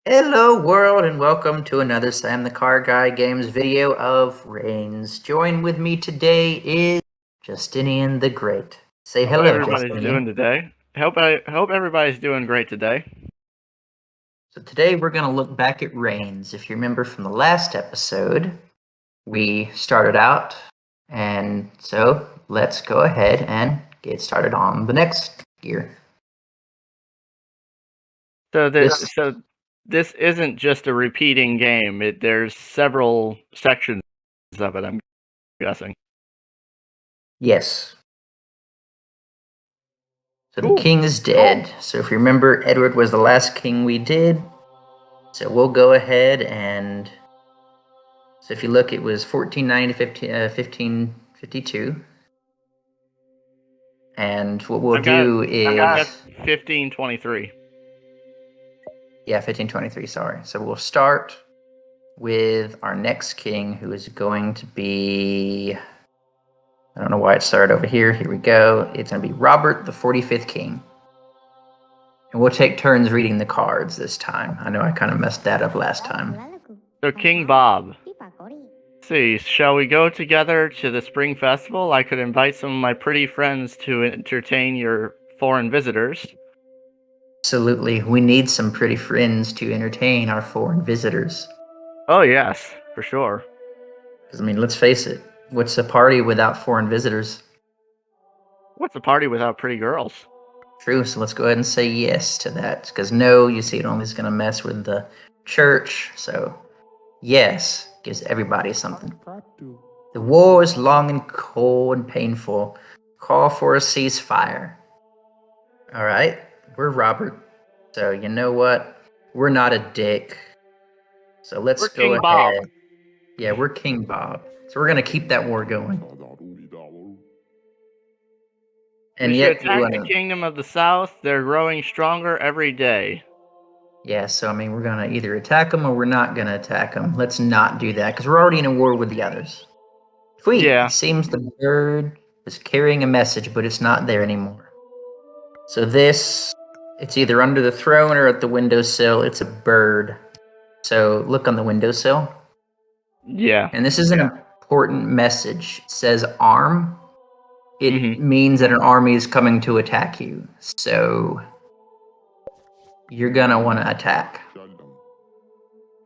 Hello world and welcome to another Sam the Car Guy Games video of Reigns. Join with me today is Justinian the Great. Say Hope hello, everybody's Justinian. doing today. Hope everybody's doing great today. So today we're going to look back at Reigns. If you remember from the last episode, we started out, and so let's go ahead and get started on the next gear. So this isn't just a repeating game. There's several sections of it, I'm guessing. Yes. So Cool. the king is dead. So if you remember, Edward was the last king we did. So we'll go ahead and... So if you look, it was 1490 to 1552. And what we'll do is... I've got 1523. Yeah, 1523, sorry. So we'll start with our next king, who is going to be... I don't know why it started over here. Here we go. It's going to be Robert, the 45th king. And we'll take turns reading the cards this time. I know I kind of messed that up last time. So King Bob. See, shall we go together to the spring festival? I could invite some of my pretty friends to entertain your foreign visitors. Absolutely. We need some pretty friends to entertain our foreign visitors. Oh yes, for sure. Because, I mean, let's face it. What's a party without foreign visitors? What's a party without pretty girls? True, so let's go ahead and say yes to that. Because no, you see, it only is going to mess with the church. So, yes, gives everybody something. The war is long and cold and painful. Call for a ceasefire. All right, we're Robert. So, you know what? We're not a dick. So let's go ahead. Bob. Yeah, we're King Bob. So we're going to keep that war going. And We yet, should attack the kingdom of the south. They're growing stronger every day. Yeah, so I mean, we're going to either attack them or we're not going to attack them. Let's not do that because we're already in a war with the others. Sweet. Yeah. It seems the bird is carrying a message, but it's not there anymore. So this, it's either under the throne or at the windowsill. It's a bird. So look on the windowsill. Yeah. And this is an important message. It says arm. It means that an army is coming to attack you. So you're going to want to attack.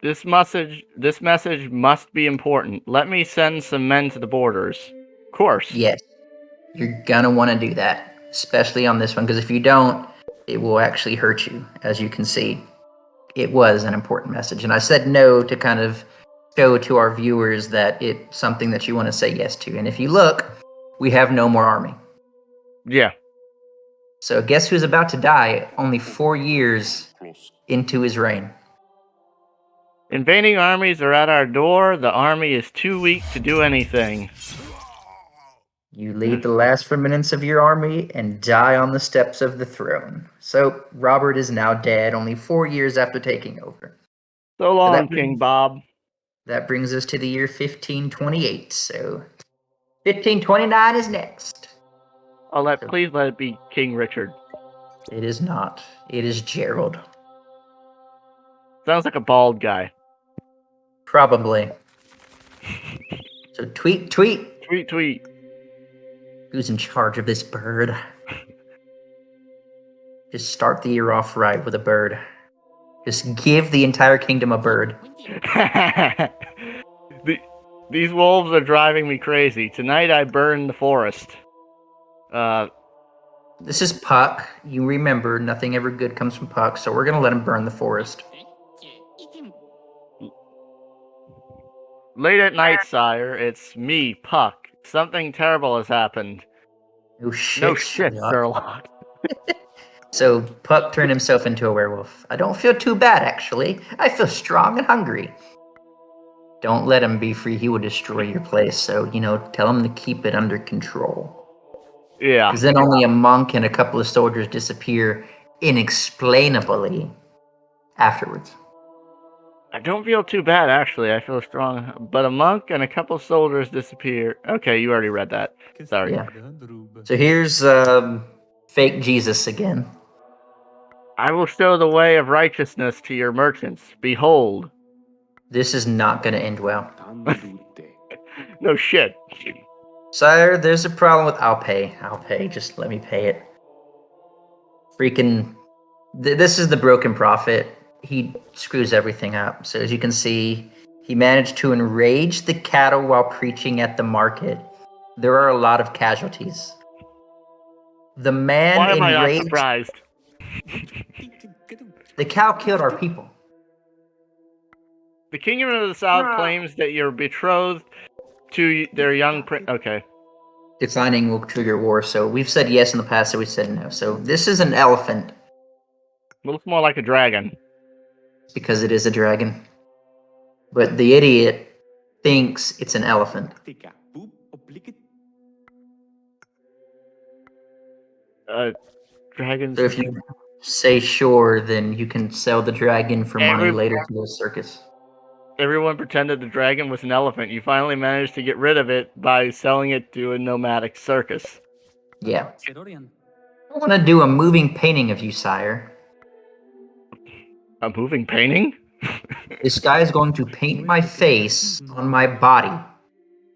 This message must be important. Let me send some men to the borders. Of course. Yes. You're going to want to do that, especially on this one, because if you don't, it will actually hurt you, as you can see. It was an important message. And I said no to kind of show to our viewers that it's something that you want to say yes to. And if you look, we have no more army. Yeah. So guess who's about to die only 4 years into his reign? Invading armies are at our door. The army is too weak to do anything. You lead the last remnants of your army and die on the steps of the throne. So Robert is now dead only 4 years after taking over. So long, King Bob. That brings us to the year 1528. So 1529 is next. Please let it be King Richard. It is not. It is Gerald. Sounds like a bald guy. Probably. So tweet. Tweet. Who's in charge of this bird? Just start the year off right with a bird. Just give the entire kingdom a bird. These wolves are driving me crazy. Tonight I burned the forest. This is Puck. You remember, nothing ever good comes from Puck, so we're gonna let him burn the forest. Late at night, sire. It's me, Puck. Something terrible has happened. No shit. No shit, Sherlock. So Puck turned himself into a werewolf. I don't feel too bad, actually. I feel strong and hungry. Don't let him be free. He will destroy your place. So, tell him to keep it under control. Yeah. Because then only a monk and a couple of soldiers disappear inexplainably afterwards. I don't feel too bad, actually. I feel strong. But a monk and a couple of soldiers disappear. Okay, you already read that. Sorry. Yeah. So here's fake Jesus again. I will show the way of righteousness to your merchants. Behold. This is not going to end well. No shit. Sire, there's a problem with I'll pay. Just let me pay it. Freaking... This is the broken prophet. He screws everything up. So as you can see, he managed to enrage the cattle while preaching at the market. There are a lot of casualties. The man Why am I not enraged... surprised? The cow killed our people. The Kingdom of the South claims that you're betrothed to their young prince. Okay. Declining will trigger war, so we've said yes in the past, so we said no. So this is an elephant. Looks more like a dragon. Because it is a dragon. But the idiot thinks it's an elephant. Dragons. So if you say sure, then you can sell the dragon for money later to the circus. Everyone pretended the dragon was an elephant. You finally managed to get rid of it by selling it to a nomadic circus. Yeah. I want to do a moving painting of you, sire. A moving painting? This guy is going to paint my face on my body.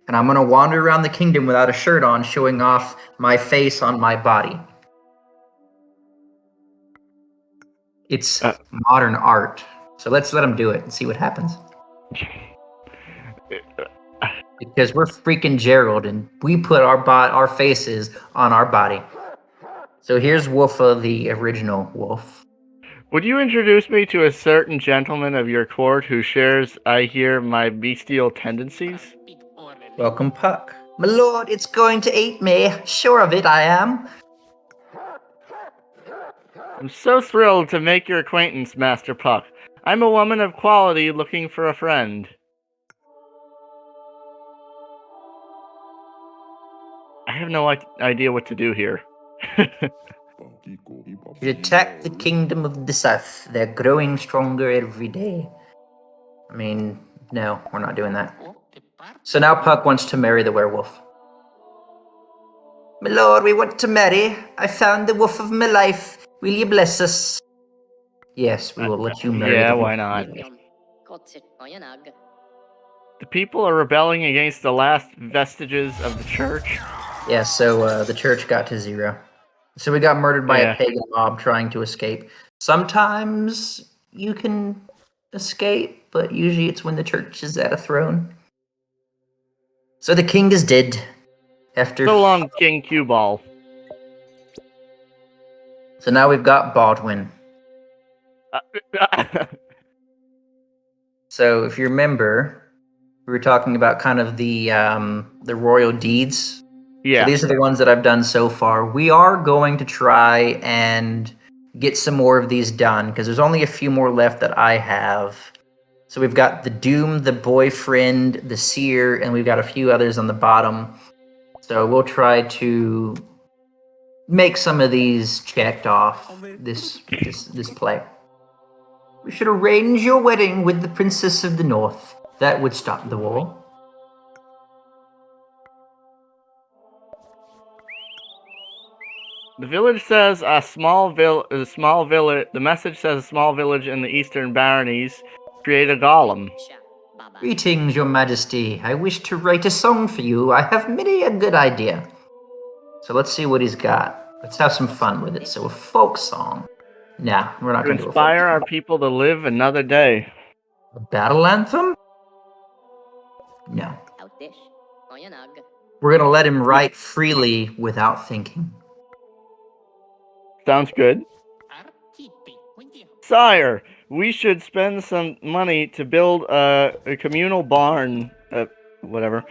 And I'm going to wander around the kingdom without a shirt on, showing off my face on my body. It's modern art. So let's let him do it and see what happens. Because we're freaking Gerald, and we put our faces on our body. So here's Wolfa, the original wolf. Would you introduce me to a certain gentleman of your court who shares, I hear, my bestial tendencies? Welcome, Puck. My lord, it's going to eat me. Sure of it, I am. I'm so thrilled to make your acquaintance, Master Puck. I'm a woman of quality looking for a friend. I have no idea what to do here. You attack the kingdom of the south. They're growing stronger every day. I mean, no, we're not doing that. So now Puck wants to marry the werewolf. My lord, we want to marry. I found the wolf of my life. Will you bless us? Yes, we will let you marry the wolf. Why not? The people are rebelling against the last vestiges of the church. Yeah, so the church got to 0. So we got murdered by a pagan mob trying to escape. Sometimes you can escape, but usually it's when the church is at a throne. So the king is dead. After so long, King Cue Ball. So now we've got Baldwin. So if you remember, we were talking about kind of the royal deeds. Yeah. So these are the ones that I've done so far. We are going to try and get some more of these done, because there's only a few more left that I have. So we've got the Doom, the Boyfriend, the Seer, and we've got a few others on the bottom. So we'll try to make some of these checked off this play. We should arrange your wedding with the Princess of the North. That would stop the war. The village says a small village. The message says a small village in the eastern baronies create a golem. Greetings, your majesty. I wish to write a song for you. I have many a good idea. So let's see what he's got. Let's have some fun with it. So a folk song. Nah, we're not going to do a folk song. Inspire our people to live another day. A battle anthem? No. We're going to let him write freely without thinking. Sounds good. Sire, we should spend some money to build a communal barn. Whatever.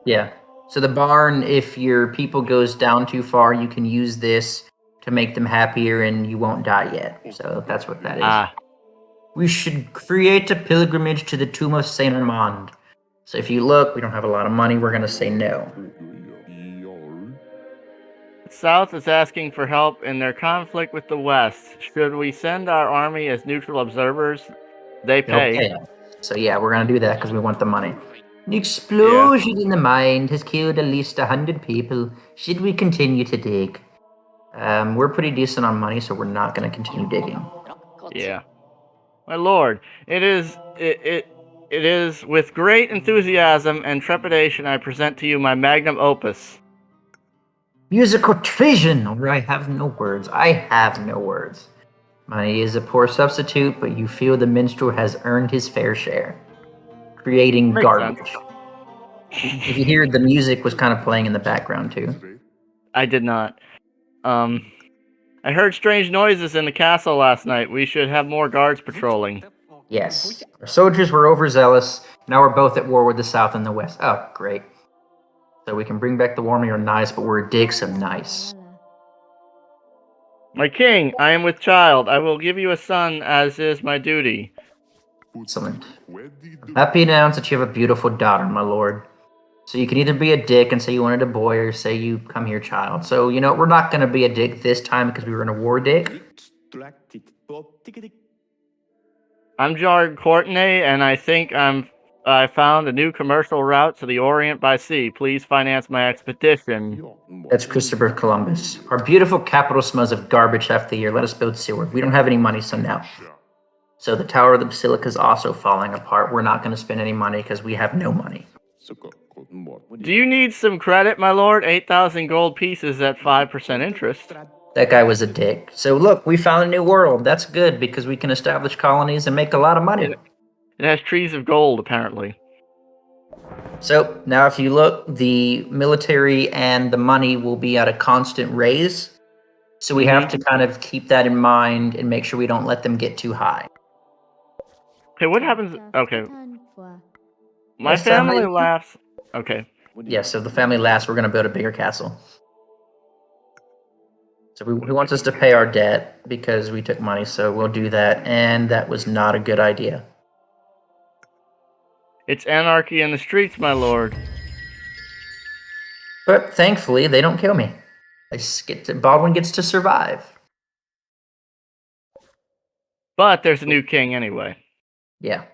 Yeah. So the barn, if your people goes down too far, you can use this to make them happier and you won't die yet. So that's what that is. We should create a pilgrimage to the tomb of Saint Armand. So if you look, we don't have a lot of money. We're going to say no. South is asking for help in their conflict with the West. Should we send our army as neutral observers? They pay. Okay. So yeah, we're going to do that because we want the money. An explosion in the mine has killed at least 100 people. Should we continue to dig? We're pretty decent on money, so we're not going to continue digging. Yeah. My lord, it is with great enthusiasm and trepidation I present to you my magnum opus. Musical treason! I have no words. I have no words. Money is a poor substitute, but you feel the minstrel has earned his fair share. Creating Makes sense. garbage. If you hear, the music was kind of playing in the background too. I did not. I heard strange noises in the castle last night. We should have more guards patrolling. Yes. Our soldiers were overzealous. Now we're both at war with the South and the West. Oh, great. So we can bring back the warming or nice, but we're a dick, so nice. My king, I am with child. I will give you a son, as is my duty. Excellent. I'm happy to announce that you have a beautiful daughter, my lord. So you can either be a dick and say you wanted a boy, or say you come here, child. So, we're not going to be a dick this time because we were in a war dick. I'm Jard Courtenay, and I think I found a new commercial route to the Orient by sea. Please finance my expedition. That's Christopher Columbus. Our beautiful capital smells of garbage half the year. Let us build sewer. We don't have any money, so no. So the Tower of the Basilica is also falling apart. We're not going to spend any money because we have no money. Do you need some credit, my lord? 8,000 gold pieces at 5% interest. That guy was a dick. So look, we found a new world. That's good because we can establish colonies and make a lot of money. It has trees of gold, apparently. So now if you look, the military and the money will be at a constant raise. So we have to kind of keep that in mind and make sure we don't let them get too high. Okay, what happens? Okay. My family laughs. Okay. Yeah, so the family laughs. We're going to build a bigger castle. So he wants us to pay our debt because we took money, so we'll do that. And that was not a good idea. It's anarchy in the streets, my lord. But thankfully, they don't kill me. Baldwin gets to survive. But there's a new king anyway. Yeah.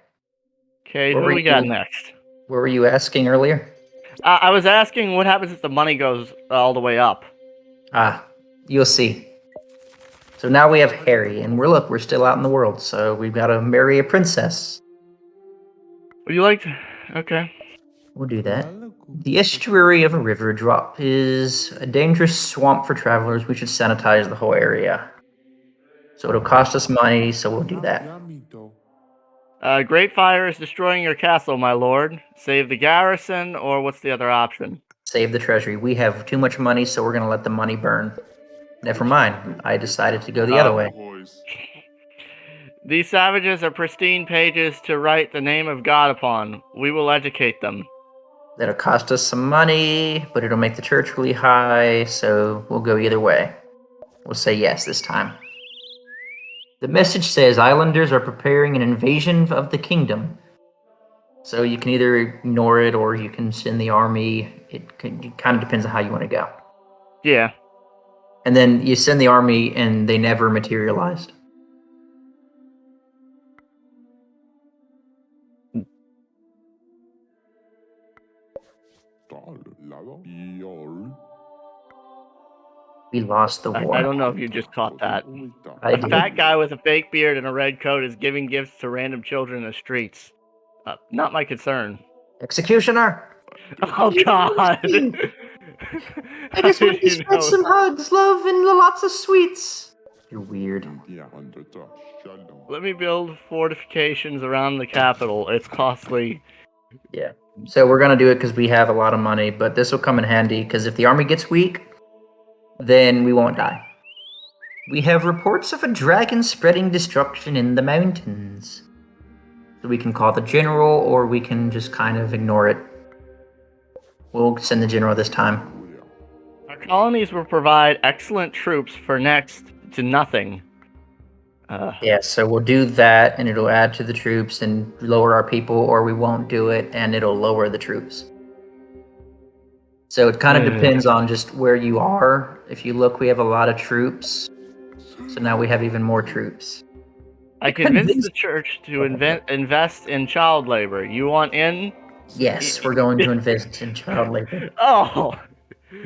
Okay, who do we got next? What were you asking earlier? I was asking what happens if the money goes all the way up. You'll see. So now we have Harry, and we're still out in the world, so we've got to marry a princess. Would you like to? Okay. We'll do that. The estuary of a river drop is a dangerous swamp for travelers. We should sanitize the whole area. So it'll cost us money, so we'll do that. Great fire is destroying your castle, my lord. Save the garrison, or what's the other option? Save the treasury. We have too much money, so we're going to let the money burn. Never mind. I decided to go the other way. These savages are pristine pages to write the name of God upon. We will educate them. That'll cost us some money, but it'll make the church really high, so we'll go either way. We'll say yes this time. The message says islanders are preparing an invasion of the kingdom. So you can either ignore it or you can send the army. It kind of depends on how you want to go. Yeah. And then you send the army and they never materialized. We lost the war. I don't know if you just caught that. A fat guy with a fake beard and a red coat is giving gifts to random children in the streets. Not my concern. Executioner! Oh, God! I just want to spread some hugs, love, and lots of sweets. You're weird. Let me build fortifications around the capital. It's costly. Yeah. So we're going to do it because we have a lot of money, but this will come in handy because if the army gets weak, then we won't die. We have reports of a dragon spreading destruction in the mountains. So we can call the general, or we can just kind of ignore it. We'll send the general this time. Our colonies will provide excellent troops for next to nothing. Yeah, so we'll do that, and it'll add to the troops and lower our people, or we won't do it, and it'll lower the troops. So it kind of depends on just where you are. If you look, we have a lot of troops. So now we have even more troops. I convinced the church to invest in child labor. You want in? Yes, we're going to invest in child labor. Oh!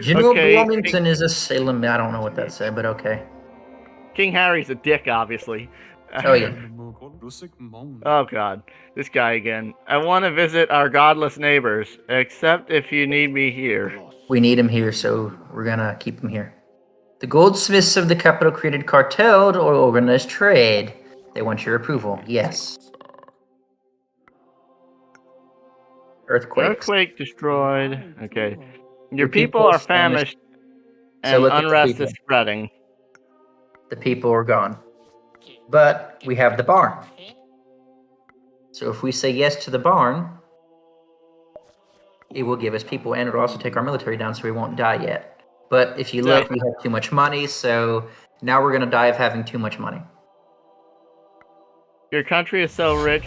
General Bloomington is a Salem. I don't know what that said, but okay. King Harry's a dick, obviously. Oh yeah. Oh god, this guy again. I want to visit our godless neighbors, except if you need me here. We need him here, so we're gonna keep him here. The goldsmiths of the capital created cartel or organized trade. They want your approval. Yes. Earthquakes. Earthquake destroyed. Okay. Your Your people are famished So and look at the unrest people. is spreading. The people are gone. But we have the barn. So if we say yes to the barn, it will give us people and it'll also take our military down so we won't die yet. But if you look, we have too much money, so now we're gonna die of having too much money. Your country is so rich,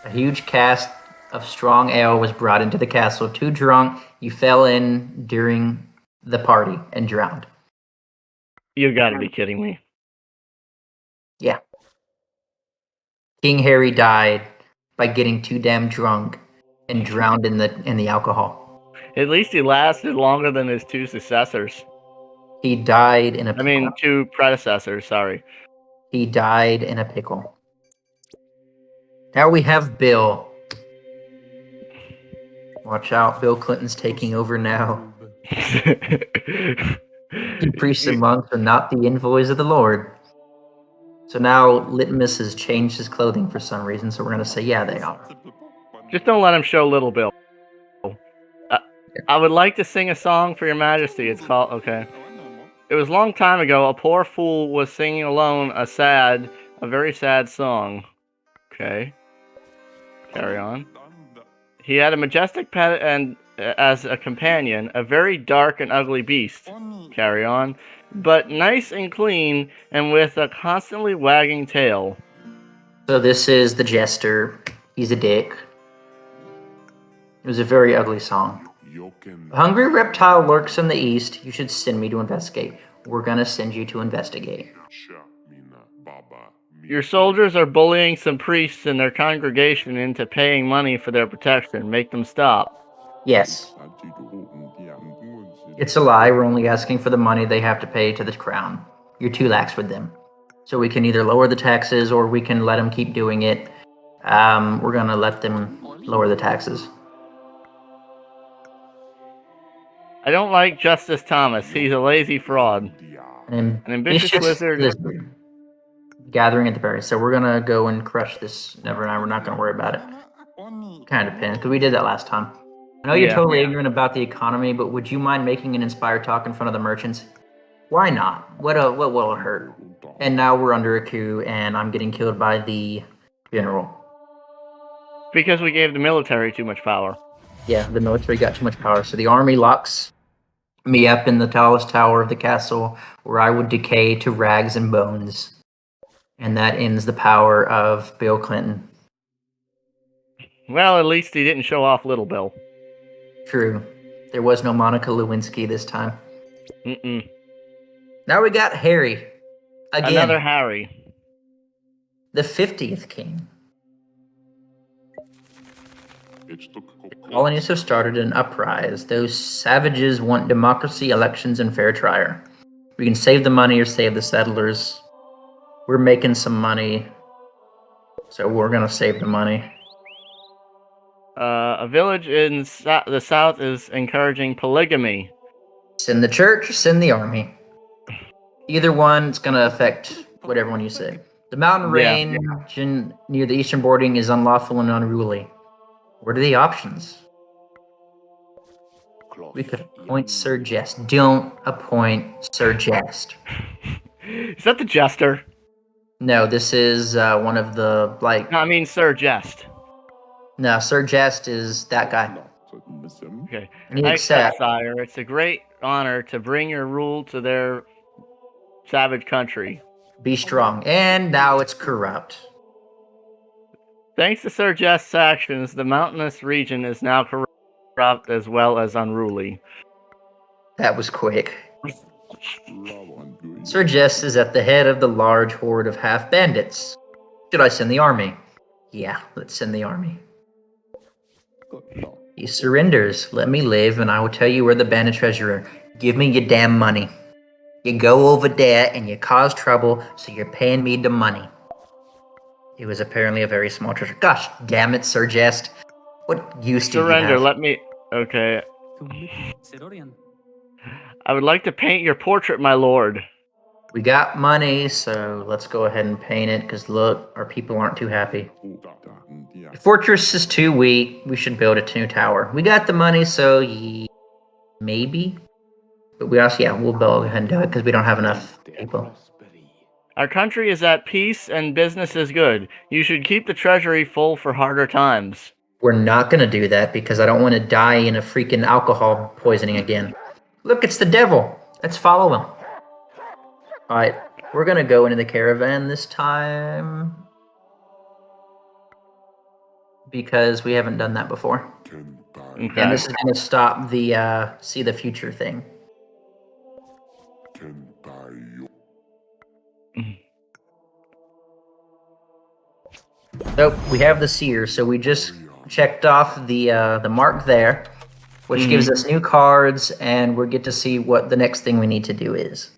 A huge cask of strong ale was brought into the castle. Too drunk, you fell in during the party and drowned. You gotta be kidding me. Yeah. King Harry died by getting too damn drunk and drowned in the alcohol. At least he lasted longer than his two successors. He died in a pickle. I mean, two predecessors, sorry. He died in a pickle. Now we have Bill. Watch out, Bill Clinton's taking over now. You priests and monks are not the envoys of the Lord. So now Litmus has changed his clothing for some reason, so we're going to say, yeah, they are. Just don't let him show Little Bill. I would like to sing a song for your majesty. It's called, okay. It was a long time ago, a poor fool was singing alone a very sad song. Okay. Carry on. He had a majestic pet and as a companion, a very dark and ugly beast. Carry on. But nice and clean and with a constantly wagging tail. So this is the jester. He's a dick. It was a very ugly song. A hungry reptile lurks in the east. You should send me to investigate. We're gonna send you to investigate. Your soldiers are bullying some priests in their congregation into paying money for their protection. Make them stop. Yes. It's a lie. We're only asking for the money they have to pay to the crown. You're too lax with them. So we can either lower the taxes or we can let them keep doing it. We're gonna let them lower the taxes. I don't like Justice Thomas. He's a lazy fraud. An ambitious lizard. Gathering at the berries. So we're gonna go and crush this. Never mind. We're not gonna worry about it. Kind of depends because we did that last time. I know you're totally ignorant about the economy, but would you mind making an inspired talk in front of the merchants? Why not? What will it hurt? And now we're under a coup, and I'm getting killed by the general. Because we gave the military too much power. Yeah, the military got too much power, so the army locks me up in the tallest tower of the castle, where I would decay to rags and bones. And that ends the power of Bill Clinton. Well, at least he didn't show off Little Bill. True. There was no Monica Lewinsky this time. Mm-mm. Now we got Harry. Again. Another Harry. The 50th king. Colonies have started an uprising. Those savages want democracy, elections, and fair trial. We can save the money or save the settlers. We're making some money, so we're gonna save the money. A village in the south is encouraging polygamy. Send the church, send the army. Either one, it's gonna affect whatever one you say. The mountain range near the eastern bordering is unlawful and unruly. What are the options? We could appoint Sir Jest. Don't appoint Sir Jest. Is that the jester? No, this is one of the, No, I mean Sir Jest. No, Sir Jest is that guy. Okay. I accept, sire. It's a great honor to bring your rule to their savage country. Be strong. And now it's corrupt. Thanks to Sir Jest's actions, the mountainous region is now corrupt as well as unruly. That was quick. Sir Jest is at the head of the large horde of half bandits. Should I send the army? Yeah, let's send the army. He surrenders. Let me live, and I will tell you where the bandit treasure are. Give me your damn money. You go over there and you cause trouble, so you're paying me the money. It was apparently a very small treasure. Gosh damn it, Sir Jest. What use do you Surrender, have? let me... Okay. I would like to paint your portrait, my lord. We got money, so let's go ahead and paint it, because look, our people aren't too happy. The fortress is too weak. We should build a new tower. We got the money, so maybe. But we also, yeah, we'll go ahead and do it, because we don't have enough people. Our country is at peace and business is good. You should keep the treasury full for harder times. We're not going to do that, because I don't want to die in a freaking alcohol poisoning again. Look, it's the devil. Let's follow him. Alright, we're going to go into the caravan this time, because we haven't done that before. Okay. And this is going to stop the see the future thing. Nope, we have the seer, so we just checked off the mark there, which gives us new cards, and we get to see what the next thing we need to do is.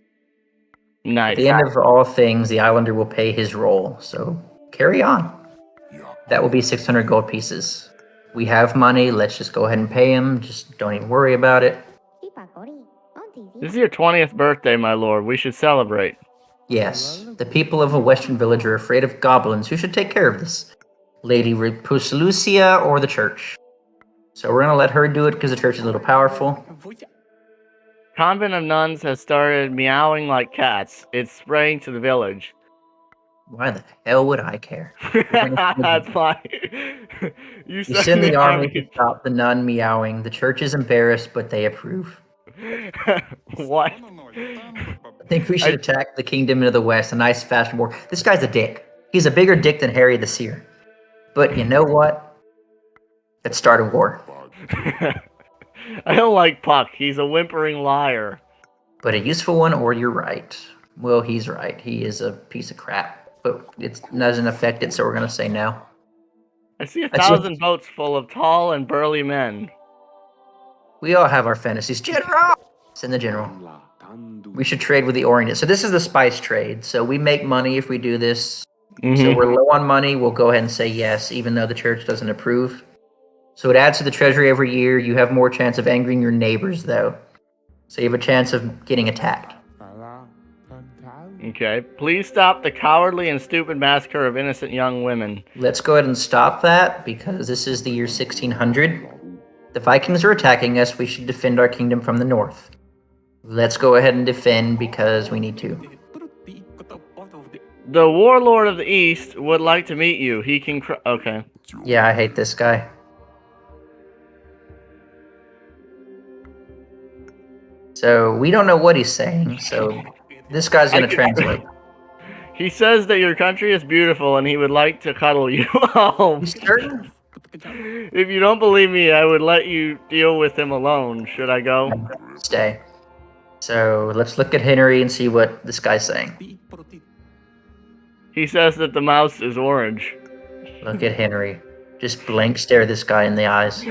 Nice. At the end of all things, the islander will pay his role, so carry on. That will be 600 gold pieces. We have money, let's just go ahead and pay him, just don't even worry about it. This is your 20th birthday, my lord. We should celebrate. Yes, the people of a western village are afraid of goblins. Who should take care of this? Lady Puslucia or the church? So we're gonna let her do it because the church is a little powerful. Convent of nuns has started meowing like cats. It's spreading to the village. Why the hell would I care? That's fine. You send the army to stop the nun meowing. The church is embarrassed, but they approve. What? I think we should attack the kingdom of the west. A nice fast war. This guy's a dick. He's a bigger dick than Harry the Seer. But you know what? Let's start a war. I don't like Puck. He's a whimpering liar. But a useful one, or you're right. Well, he's right. He is a piece of crap. But it doesn't affect it, so we're going to say no. I see 1,000 boats full of tall and burly men. We all have our fantasies. General! Send the general. We should trade with the Orient. So this is the spice trade. So we make money if we do this. So we're low on money. We'll go ahead and say yes, even though the church doesn't approve. So it adds to the treasury every year. You have more chance of angering your neighbors, though. So you have a chance of getting attacked. Okay. Please stop the cowardly and stupid massacre of innocent young women. Let's go ahead and stop that, because this is the year 1600. The Vikings are attacking us. We should defend our kingdom from the north. Let's go ahead and defend, because we need to. The warlord of the east would like to meet you. He can okay. Yeah, I hate this guy. So we don't know what he's saying, so this guy's going to translate. He says that your country is beautiful and he would like to cuddle you. Oh. You certain? If you don't believe me, I would let you deal with him alone. Should I go? Stay. So let's look at Henry and see what this guy's saying. He says that the mouse is orange. Look at Henry. Just blank stare this guy in the eyes.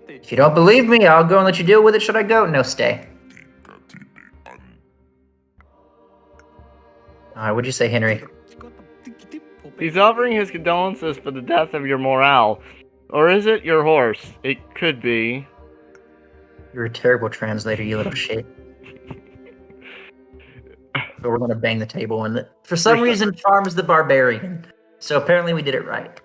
If you don't believe me, I'll go and let you deal with it. Should I go? No, stay. Alright, what'd you say, Henry? He's offering his condolences for the death of your morale. Or is it your horse? It could be. You're a terrible translator, you little shit. But we're gonna bang the table, and for some reason, charms the barbarian. So apparently we did it right.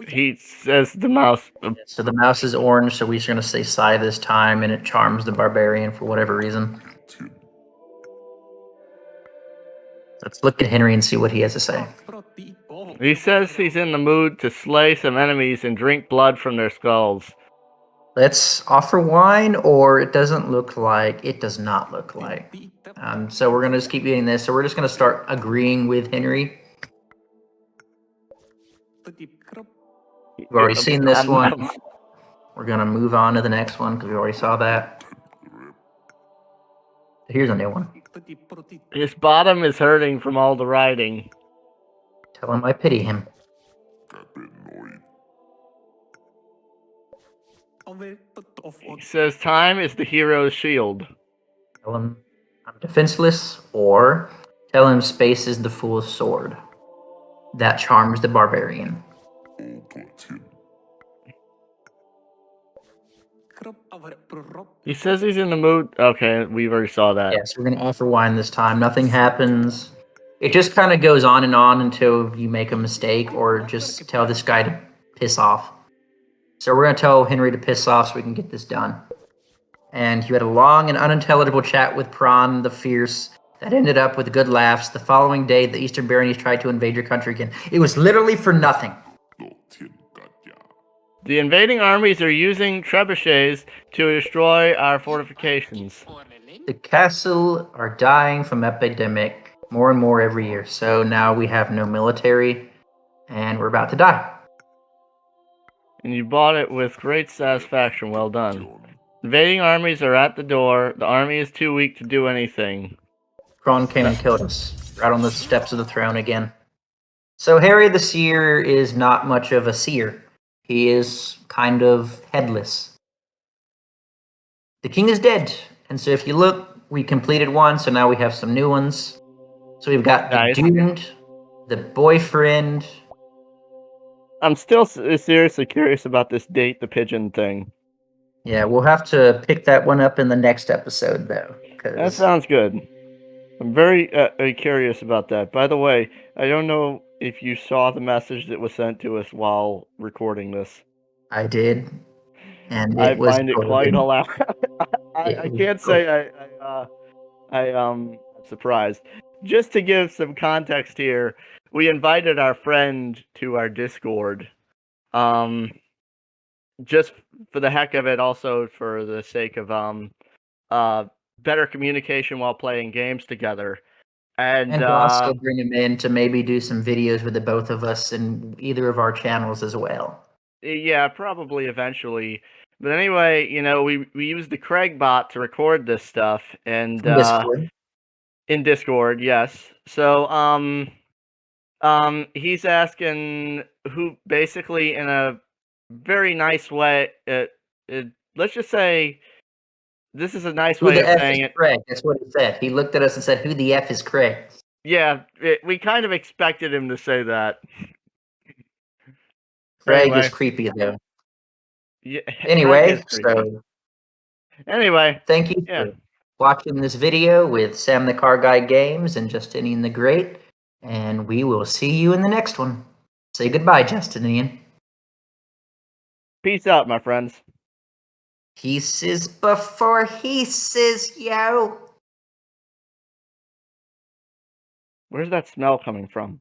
He says the mouse. So the mouse is orange, so we're just gonna say sigh this time, and it charms the barbarian for whatever reason. Let's look at Henry and see what he has to say. He says he's in the mood to slay some enemies and drink blood from their skulls. Let's offer wine, or it doesn't look like. It does not look like. So we're gonna just keep eating this. So we're just gonna start agreeing with Henry. We've already seen this one. We're gonna move on to the next one because we already saw that. Here's a new one. His bottom is hurting from all the riding. Tell him I pity him. He says time is the hero's shield. Tell him I'm defenseless, or tell him space is the fool's sword. That charms the barbarian. He says he's in the mood. Okay, we already saw that. Yes, we're gonna offer wine this time. Nothing happens. It just kind of goes on and on until you make a mistake or just tell this guy to piss off. So we're gonna tell Henry to piss off so we can get this done. And you had a long and unintelligible chat with Prawn the Fierce that ended up with good laughs. The following day, the Eastern Baronies tried to invade your country again. It was literally for nothing. The invading armies are using trebuchets to destroy our fortifications. The castle are dying from epidemic more and more every year. So now we have no military, and we're about to die. And you bought it with great satisfaction. Well done. Invading armies are at the door. The army is too weak to do anything. Kron came and killed us, right on the steps of the throne again. So Harry the Seer is not much of a seer. He is kind of headless. The king is dead, and so if you look, we completed one, so now we have some new ones. So we've got Nice. the doomed, the boyfriend. I'm still seriously curious about this date the pigeon thing. Yeah, we'll have to pick that one up in the next episode, though. That sounds good. I'm very curious about that. By the way, I don't know if you saw the message that was sent to us while recording this. I did, and I it was find it quite hilarious. I can't say I'm surprised. Just to give some context here, we invited our friend to our Discord. Just for the heck of it, also for the sake of better communication while playing games together. And to also bring him in to maybe do some videos with the both of us in either of our channels as well. Yeah, probably eventually. But anyway, we used the Craig bot to record this stuff, and Discord. in Discord, yes. So he's asking who, basically in a very nice way. Let's just say this is a nice Who way the of F saying is it. Craig? That's what he said. He looked at us and said, "Who the F is Craig?" Yeah, we kind of expected him to say that. Craig Anyway. is creepy, though. Yeah, Anyway, Craig is creepy. so Anyway, thank you for watching this video with Sam the Car Guy Games and Justinian the Great, and we will see you in the next one. Say goodbye, Justinian. Peace out, my friends. Pieces before he says, yo. Where's that smell coming from?